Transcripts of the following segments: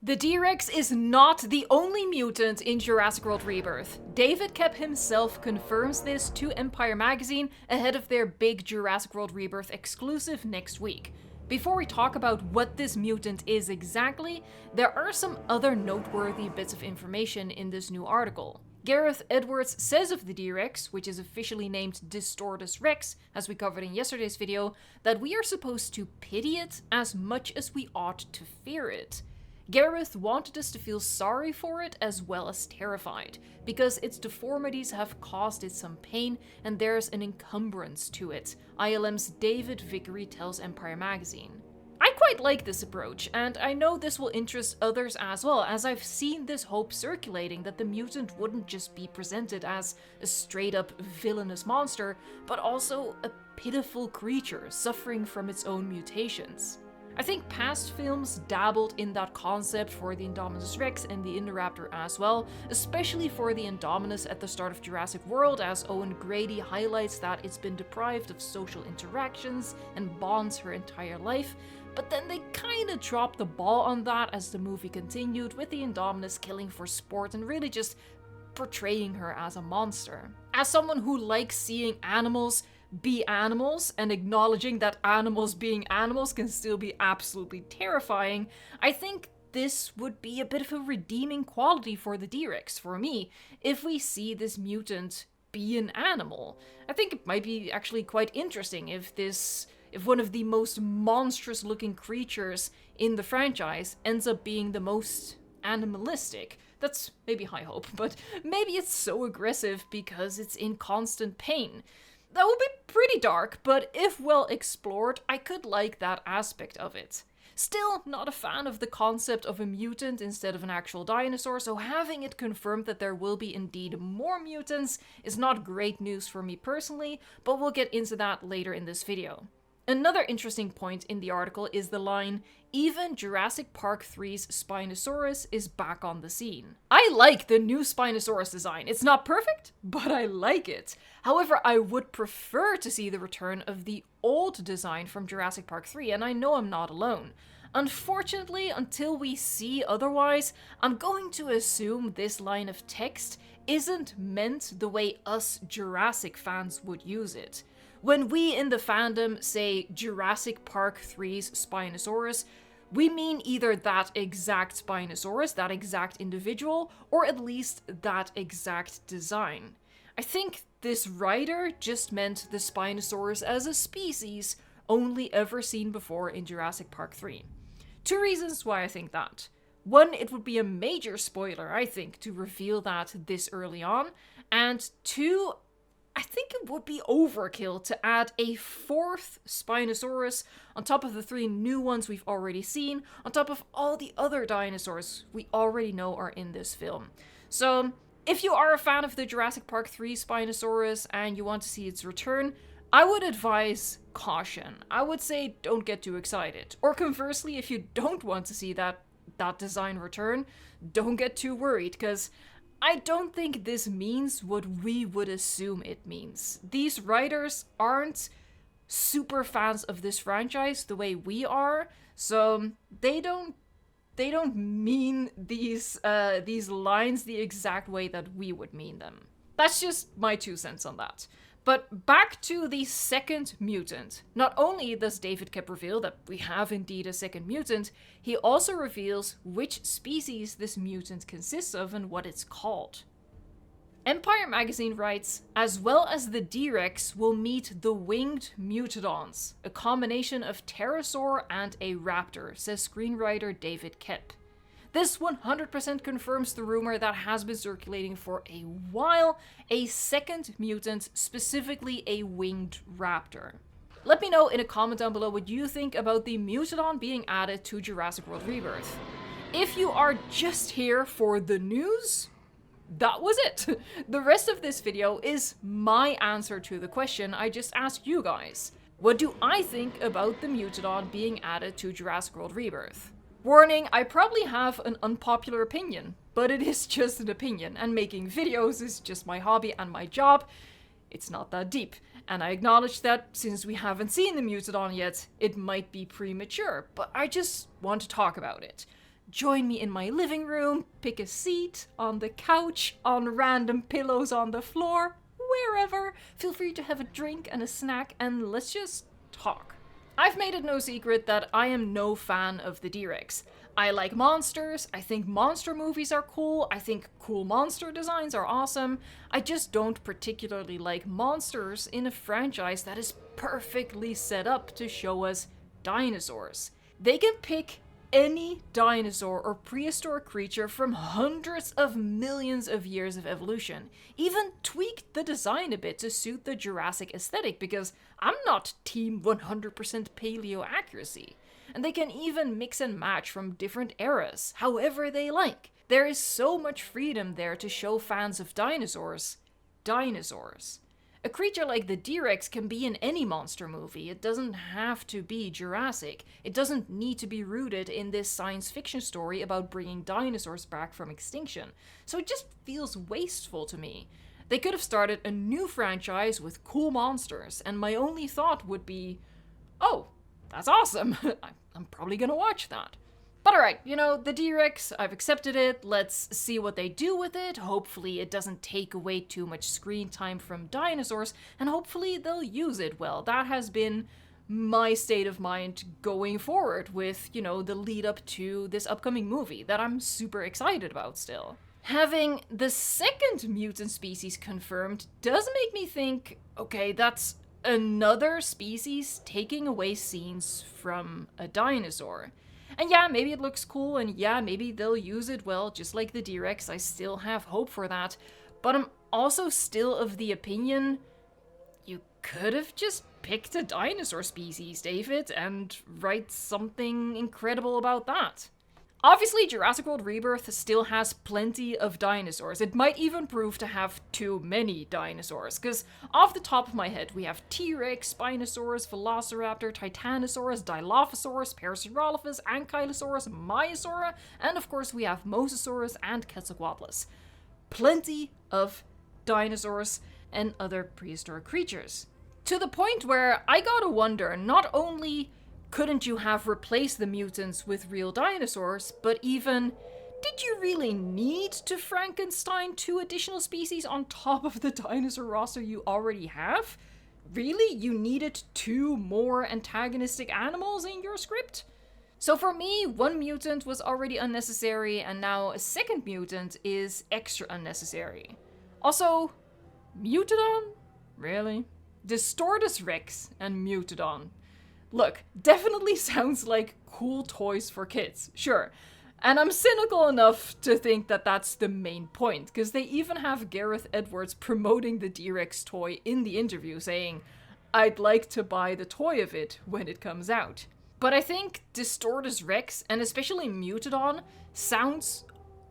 The D-Rex is not the only mutant in Jurassic World Rebirth. David Koepp himself confirms this to Empire Magazine ahead of their big Jurassic World Rebirth exclusive next week. Before we talk about what this mutant is exactly, there are some other noteworthy bits of information in this new article. Gareth Edwards says of the D-Rex, which is officially named Distortus Rex, as we covered in yesterday's video, that we are supposed to pity it as much as we ought to fear it. Gareth wanted us to feel sorry for it as well as terrified, because its deformities have caused it some pain and there's an encumbrance to it, ILM's David Vickery tells Empire Magazine. I quite like this approach, and I know this will interest others as well, as I've seen this hope circulating that the mutant wouldn't just be presented as a straight-up villainous monster, but also a pitiful creature suffering from its own mutations. I think past films dabbled in that concept for the Indominus Rex and the Indoraptor as well, especially for the Indominus at the start of Jurassic World, as Owen Grady highlights that it's been deprived of social interactions and bonds her entire life, but then they kinda dropped the ball on that as the movie continued, with the Indominus killing for sport and really just portraying her as a monster. As someone who likes seeing animals be animals and acknowledging that animals being animals can still be absolutely terrifying, I think this would be a bit of a redeeming quality for the D-Rex, for me, if we see this mutant be an animal. I think it might be actually quite interesting if one of the most monstrous looking creatures in the franchise ends up being the most animalistic. That's maybe high hope, but maybe it's so aggressive because it's in constant pain. That would be pretty dark, but if well explored, I could like that aspect of it. Still not a fan of the concept of a mutant instead of an actual dinosaur, so having it confirmed that there will be indeed more mutants is not great news for me personally, but we'll get into that later in this video. Another interesting point in the article is the line, "Even Jurassic Park 3's Spinosaurus is back on the scene." I like the new Spinosaurus design. It's not perfect, but I like it. However, I would prefer to see the return of the old design from Jurassic Park 3, and I know I'm not alone. Unfortunately, until we see otherwise, I'm going to assume this line of text isn't meant the way us Jurassic fans would use it. When we in the fandom say Jurassic Park 3's Spinosaurus, we mean either that exact Spinosaurus, that exact individual, or at least that exact design. I think this writer just meant the Spinosaurus as a species only ever seen before in Jurassic Park 3. Two reasons why I think that. One, it would be a major spoiler, I think, to reveal that this early on, and two, I think it would be overkill to add a fourth Spinosaurus on top of the three new ones we've already seen, on top of all the other dinosaurs we already know are in this film. So, if you are a fan of the Jurassic Park 3 Spinosaurus and you want to see its return, I would advise caution. I would say don't get too excited. Or conversely, if you don't want to see that design return, don't get too worried, because I don't think this means what we would assume it means. These writers aren't super fans of this franchise the way we are, so they don't mean these lines the exact way that we would mean them. That's just my 2 cents on that. But back to the second mutant. Not only does David Koepp reveal that we have indeed a second mutant, he also reveals which species this mutant consists of and what it's called. Empire Magazine writes, as well as the D-Rex will meet the winged mutodons, a combination of pterosaur and a raptor, says screenwriter David Koepp. This 100% confirms the rumor that has been circulating for a while, a second mutant, specifically a winged raptor. Let me know in a comment down below what you think about the mutodon being added to Jurassic World Rebirth. If you are just here for the news, that was it. The rest of this video is my answer to the question I just asked you guys. What do I think about the mutodon being added to Jurassic World Rebirth? Warning, I probably have an unpopular opinion, but it is just an opinion, and making videos is just my hobby and my job. It's not that deep, and I acknowledge that since we haven't seen the Mutodon yet, it might be premature, but I just want to talk about it. join me in my living room, pick a seat, on the couch, on random pillows on the floor, wherever. Feel free to have a drink and a snack, and let's just talk. I've made it no secret that I am no fan of the D-Rex. I like monsters, I think monster movies are cool, I think cool monster designs are awesome. I just don't particularly like monsters in a franchise that is perfectly set up to show us dinosaurs. They can pick any dinosaur or prehistoric creature from hundreds of millions of years of evolution. Even tweak the design a bit to suit the Jurassic aesthetic, because I'm not team 100% paleo accuracy. And they can even mix and match from different eras, however they like. There is so much freedom there to show fans of dinosaurs. A creature like the D-Rex can be in any monster movie. It doesn't have to be Jurassic. It doesn't need to be rooted in this science fiction story about bringing dinosaurs back from extinction. So it just feels wasteful to me. They could have started a new franchise with cool monsters, and my only thought would be, oh, that's awesome. I'm probably gonna watch that. But alright, the D-Rex, I've accepted it, let's see what they do with it. Hopefully it doesn't take away too much screen time from dinosaurs, and hopefully they'll use it well. That has been my state of mind going forward with, the lead up to this upcoming movie that I'm super excited about still. Having the second mutant species confirmed does make me think, okay, that's another species taking away scenes from a dinosaur. And yeah, maybe it looks cool, and yeah, maybe they'll use it well, just like the D-Rex. I still have hope for that. But I'm also still of the opinion, you could have just picked a dinosaur species, David, and write something incredible about that. Obviously, Jurassic World Rebirth still has plenty of dinosaurs. It might even prove to have too many dinosaurs, because off the top of my head, we have T-Rex, Spinosaurus, Velociraptor, Titanosaurus, Dilophosaurus, Parasaurolophus, Ankylosaurus, Maiasaura, and of course we have Mosasaurus and Quetzalcoatlus. Plenty of dinosaurs and other prehistoric creatures. To the point where I gotta wonder, not only couldn't you have replaced the mutants with real dinosaurs, but even, did you really need to Frankenstein 2 additional species on top of the dinosaur roster you already have? Really? You needed 2 more antagonistic animals in your script? So for me, 1 mutant was already unnecessary, and now a second mutant is extra unnecessary. Also, Mutadon? Really? Distortus Rex and Mutadon. Look, definitely sounds like cool toys for kids, sure. And I'm cynical enough to think that that's the main point, because they even have Gareth Edwards promoting the D-Rex toy in the interview, saying, I'd like to buy the toy of it when it comes out. But I think Distortus Rex, and especially Mutadon, sounds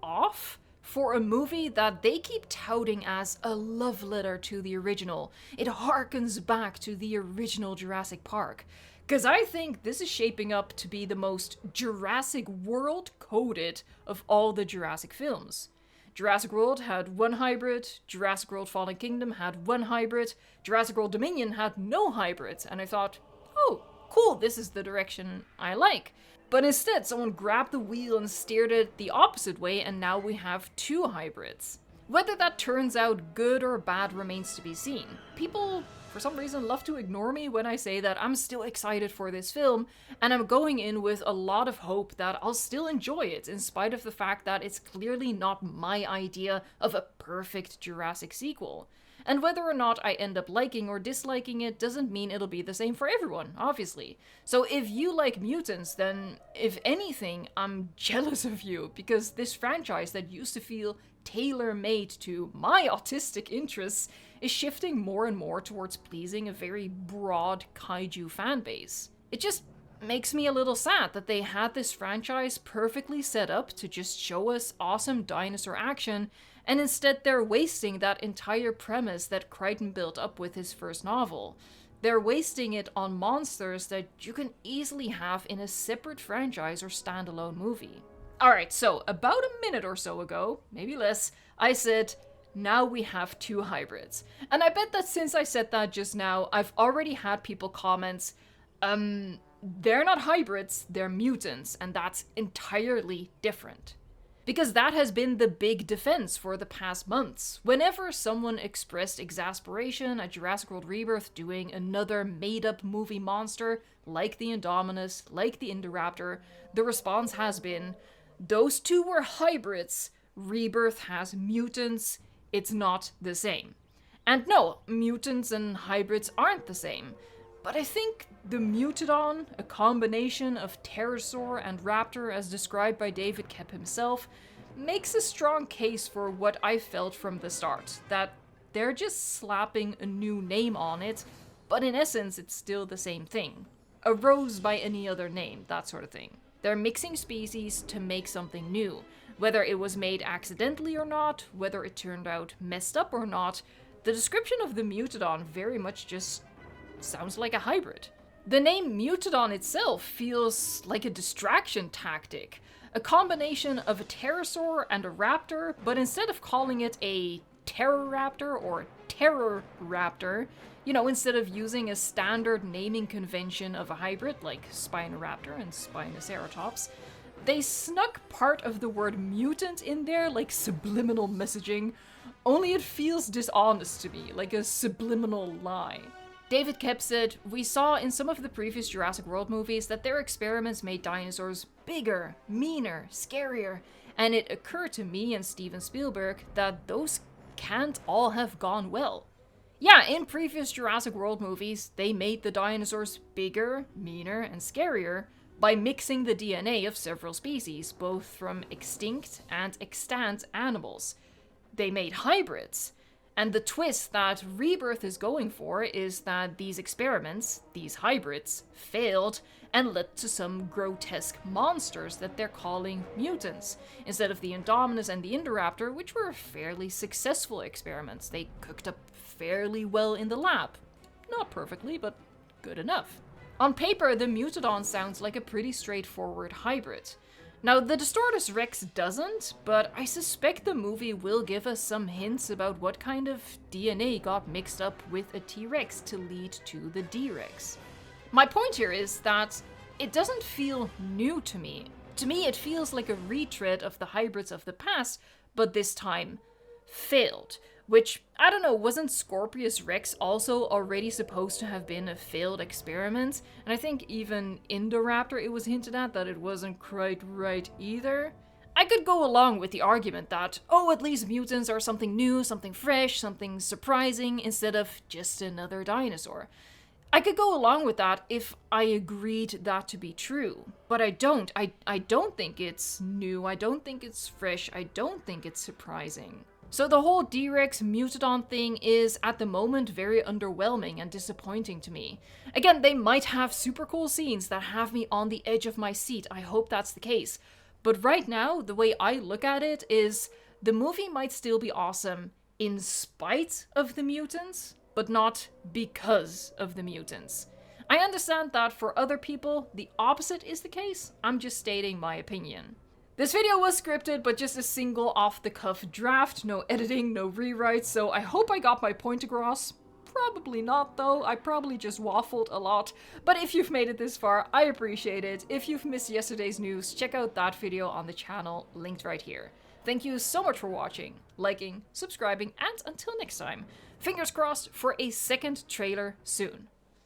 off for a movie that they keep touting as a love letter to the original. It harkens back to the original Jurassic Park. Because I think this is shaping up to be the most Jurassic World coded of all the Jurassic films. Jurassic World had 1 hybrid, Jurassic World Fallen Kingdom had 1 hybrid, Jurassic World Dominion had no hybrids, and I thought, oh, cool, this is the direction I like. But instead, someone grabbed the wheel and steered it the opposite way, and now we have 2 hybrids. Whether that turns out good or bad remains to be seen. People, for some reason, love to ignore me when I say that I'm still excited for this film, and I'm going in with a lot of hope that I'll still enjoy it, in spite of the fact that it's clearly not my idea of a perfect Jurassic sequel. And whether or not I end up liking or disliking it doesn't mean it'll be the same for everyone, obviously. So if you like mutants, then if anything, I'm jealous of you, because this franchise that used to feel tailor-made to my autistic interests is shifting more and more towards pleasing a very broad kaiju fanbase. It just makes me a little sad that they had this franchise perfectly set up to just show us awesome dinosaur action, and instead they're wasting that entire premise that Crichton built up with his first novel. They're wasting it on monsters that you can easily have in a separate franchise or standalone movie. Alright, so about a minute or so ago, maybe less, I said, now we have 2 hybrids. And I bet that since I said that just now, I've already had people comment, they're not hybrids, they're mutants, and that's entirely different. Because that has been the big defense for the past months. Whenever someone expressed exasperation at Jurassic World Rebirth doing another made-up movie monster, like the Indominus, like the Indoraptor, the response has been, those two were hybrids, Rebirth has mutants, it's not the same. And no, mutants and hybrids aren't the same. But I think the Mutadon, a combination of pterosaur and raptor as described by David Kep himself, makes a strong case for what I felt from the start, that they're just slapping a new name on it, but in essence it's still the same thing. A rose by any other name, that sort of thing. They're mixing species to make something new. Whether it was made accidentally or not, whether it turned out messed up or not, the description of the Mutadon very much just sounds like a hybrid. The name Mutadon itself feels like a distraction tactic, a combination of a pterosaur and a raptor, but instead of calling it a Pteroraptor or Terroraptor, instead of using a standard naming convention of a hybrid like Spinoraptor and Spinoceratops, they snuck part of the word mutant in there like subliminal messaging, only it feels dishonest to me, like a subliminal lie. David Kep said, "We saw in some of the previous Jurassic World movies that their experiments made dinosaurs bigger, meaner, scarier, and it occurred to me and Steven Spielberg that those can't all have gone well. Yeah, in previous Jurassic World movies, they made the dinosaurs bigger, meaner, and scarier by mixing the DNA of several species, both from extinct and extant animals. They made hybrids. And the twist that Rebirth is going for is that these experiments, these hybrids, failed and led to some grotesque monsters that they're calling mutants, instead of the Indominus and the Indoraptor, which were fairly successful experiments. They cooked up fairly well in the lab. Not perfectly, but good enough. On paper, the Mutadon sounds like a pretty straightforward hybrid. Now, the Distortus Rex doesn't, but I suspect the movie will give us some hints about what kind of DNA got mixed up with a T-Rex to lead to the D-Rex. My point here is that it doesn't feel new to me. To me, it feels like a retread of the hybrids of the past, but this time failed. Which, I don't know, wasn't Scorpius Rex also already supposed to have been a failed experiment? And I think even Indoraptor, it was hinted at that it wasn't quite right either. I could go along with the argument that, at least mutants are something new, something fresh, something surprising, instead of just another dinosaur. I could go along with that if I agreed that to be true, but I don't. I don't think it's new, I don't think it's fresh, I don't think it's surprising. So the whole D-Rex Mutadon thing is, at the moment, very underwhelming and disappointing to me. Again, they might have super cool scenes that have me on the edge of my seat, I hope that's the case. But right now, the way I look at it is, the movie might still be awesome in spite of the mutants, but not because of the mutants. I understand that for other people, the opposite is the case. I'm just stating my opinion. This video was scripted, but just a single off-the-cuff draft, no editing, no rewrites, so I hope I got my point across. Probably not, though. I probably just waffled a lot. But if you've made it this far, I appreciate it. If you've missed yesterday's news, check out that video on the channel, linked right here. Thank you so much for watching, liking, subscribing, and until next time, fingers crossed for a second trailer soon.